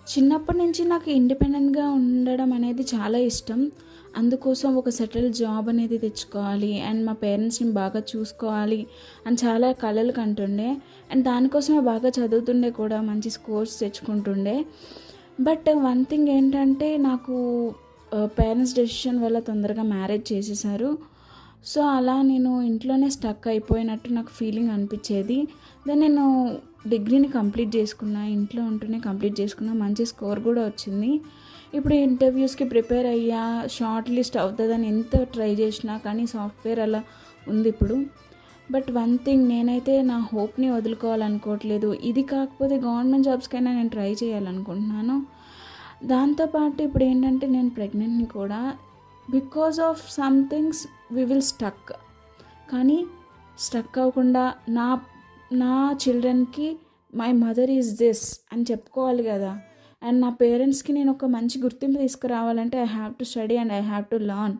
చిన్నప్పటి నుంచి నాకు ఇండిపెండెంట్‌గా ఉండడం అనేది చాలా ఇష్టం. అందుకోసం ఒక సెటిల్డ్ జాబ్ అనేది తెచ్చుకోవాలి అండ్ మా పేరెంట్స్‌ని బాగా చూసుకోవాలి అని చాలా కలలు కంటుండే. అండ్ దానికోసమే బాగా చదువుతుండే కూడా, మంచి స్కోర్స్ తెచ్చుకుంటుండే. బట్ వన్ థింగ్ ఏంటంటే నాకు పేరెంట్స్ డెసిషన్ వల్ల తొందరగా మ్యారేజ్ చేసేసారు. సో, అలా నేను ఇంట్లోనే స్టక్ అయిపోయినట్టు నాకు ఫీలింగ్ అనిపిచ్చేది. దెన్ నేను డిగ్రీని కంప్లీట్ చేసుకున్నా. ఇంట్లో ఉంటూనే కంప్లీట్ చేసుకున్నా. మంచి స్కోర్ కూడా వచ్చింది. ఇప్పుడు ఇంటర్వ్యూస్‌కి ప్రిపేర్ అయ్యా. షార్ట్ లిస్ట్ అవుతదని ఎంత ట్రై చేసినా కానీ సాఫ్ట్‌వేర్ అలా ఉందిప్పుడు. బట్ వన్ థింగ్, నేనైతే నా హోప్‌ని వదులుకోవాలనుకోవట్లేదు. ఇది కాకపోతే గవర్నమెంట్ జాబ్స్‌కైనా నేను ట్రై చేయాలనుకుంటున్నాను. దాంతో పాటు ఇప్పుడేంటంటే నేను ప్రెగ్నెంట్‌ని కూడా. Because of some things we will stuck. కానీ స్టక్ అవ్వకుండా నా నా చిల్డ్రన్‌కి మై మదర్ ఈజ్ దిస్ అని చెప్పుకోవాలి కదా! అండ్ నా పేరెంట్స్‌కి నేను ఒక మంచి గుర్తింపు తీసుకురావాలంటే I have to study and I have to learn.